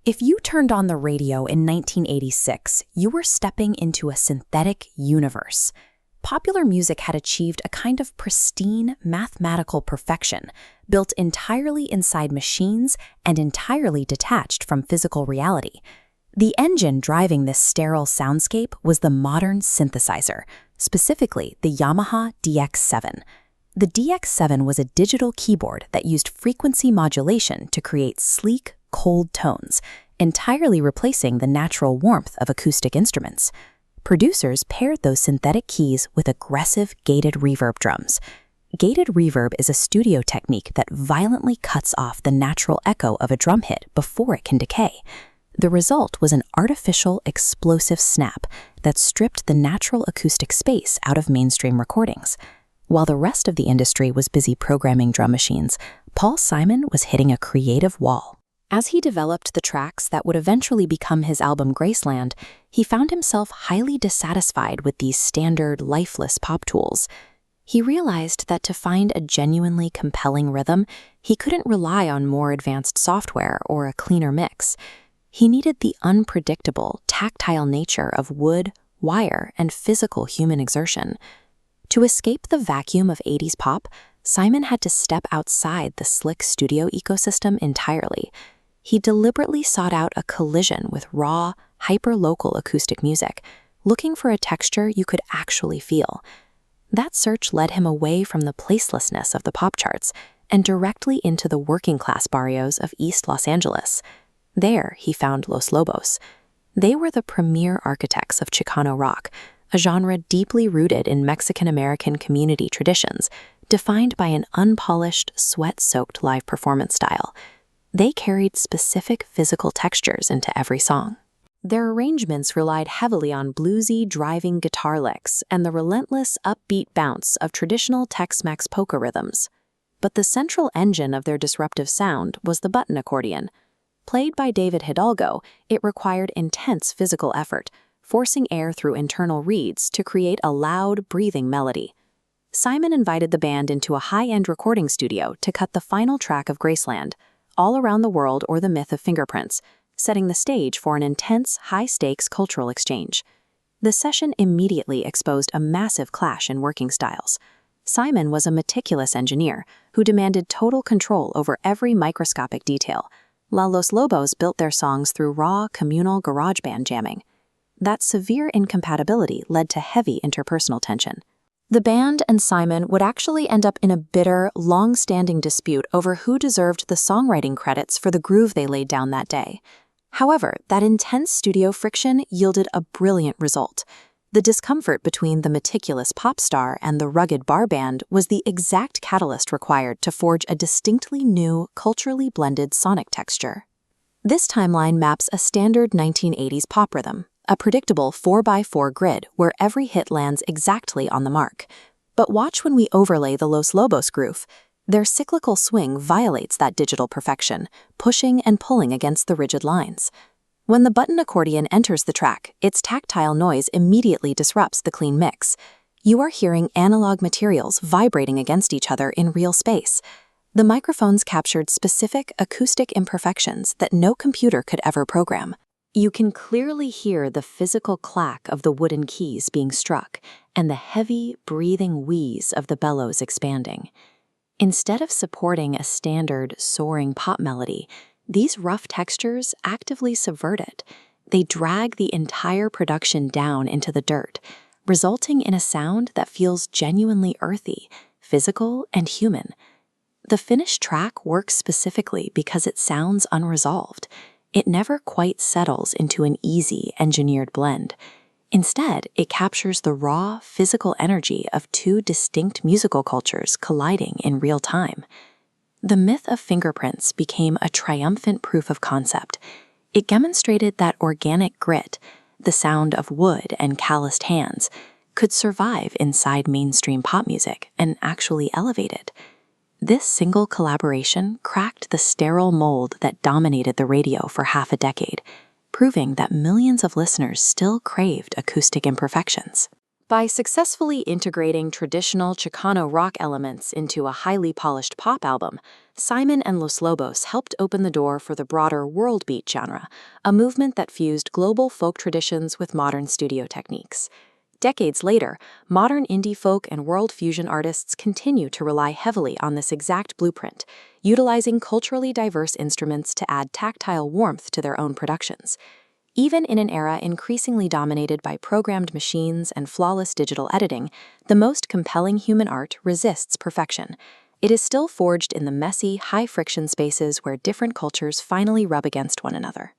If you turned on the radio in 1986, you were stepping into a synthetic universe. Popular music had achieved a kind of pristine mathematical perfection, built entirely inside machines and entirely detached from physical reality. The engine driving this sterile soundscape was the modern synthesizer, specifically the Yamaha DX7. The DX7 was a digital keyboard that used frequency modulation to create sleek, cold tones, entirely replacing the natural warmth of acoustic instruments. Producers paired those synthetic keys with aggressive gated reverb drums. Gated reverb is a studio technique that violently cuts off the natural echo of a drum hit before it can decay. The result was an artificial, explosive snap that stripped the natural acoustic space out of mainstream recordings. While the rest of the industry was busy programming drum machines, Paul Simon was hitting a creative wall. As he developed the tracks that would eventually become his album Graceland, he found himself highly dissatisfied with these standard, lifeless pop tools. He realized that to find a genuinely compelling rhythm, he couldn't rely on more advanced software or a cleaner mix. He needed the unpredictable, tactile nature of wood, wire, and physical human exertion. To escape the vacuum of 80s pop, Simon had to step outside the slick studio ecosystem entirely. He deliberately sought out a collision with raw, hyper-local acoustic music, looking for a texture you could actually feel. That search led him away from the placelessness of the pop charts and directly into the working-class barrios of East Los Angeles. There, he found Los Lobos. They were the premier architects of Chicano rock, a genre deeply rooted in Mexican-American community traditions, defined by an unpolished, sweat-soaked live performance style. They carried specific physical textures into every song. Their arrangements relied heavily on bluesy, driving guitar licks and the relentless, upbeat bounce of traditional Tex-Mex polka rhythms. But the central engine of their disruptive sound was the button accordion. Played by David Hidalgo, it required intense physical effort, forcing air through internal reeds to create a loud, breathing melody. Simon invited the band into a high-end recording studio to cut the final track of Graceland, All Around the World or the Myth of Fingerprints, setting the stage for an intense, high-stakes cultural exchange. The session immediately exposed a massive clash in working styles. Simon was a meticulous engineer who demanded total control over every microscopic detail, while Los Lobos built their songs through raw, communal GarageBand jamming. That severe incompatibility led to heavy interpersonal tension. The band and Simon would actually end up in a bitter, long-standing dispute over who deserved the songwriting credits for the groove they laid down that day. However, that intense studio friction yielded a brilliant result. The discomfort between the meticulous pop star and the rugged bar band was the exact catalyst required to forge a distinctly new, culturally blended sonic texture. This timeline maps a standard 1980s pop rhythm, a predictable 4x4 grid where every hit lands exactly on the mark. But watch when we overlay the Los Lobos groove. Their cyclical swing violates that digital perfection, pushing and pulling against the rigid lines. When the button accordion enters the track, its tactile noise immediately disrupts the clean mix. You are hearing analog materials vibrating against each other in real space. The microphones captured specific acoustic imperfections that no computer could ever program. You can clearly hear the physical clack of the wooden keys being struck and the heavy, breathing wheeze of the bellows expanding. Instead of supporting a standard, soaring pop melody, these rough textures actively subvert it. They drag the entire production down into the dirt, resulting in a sound that feels genuinely earthy, physical, and human. The finished track works specifically because it sounds unresolved. It never quite settles into an easy, engineered blend. Instead, it captures the raw, physical energy of two distinct musical cultures colliding in real time. The Myth of Fingerprints became a triumphant proof of concept. It demonstrated that organic grit, the sound of wood and calloused hands, could survive inside mainstream pop music and actually elevate it. This single collaboration cracked the sterile mold that dominated the radio for half a decade, proving that millions of listeners still craved acoustic imperfections. By successfully integrating traditional Chicano rock elements into a highly polished pop album, Simon and Los Lobos helped open the door for the broader world beat genre, a movement that fused global folk traditions with modern studio techniques. Decades later, modern indie folk and world fusion artists continue to rely heavily on this exact blueprint, utilizing culturally diverse instruments to add tactile warmth to their own productions. Even in an era increasingly dominated by programmed machines and flawless digital editing, the most compelling human art resists perfection. It is still forged in the messy, high-friction spaces where different cultures finally rub against one another.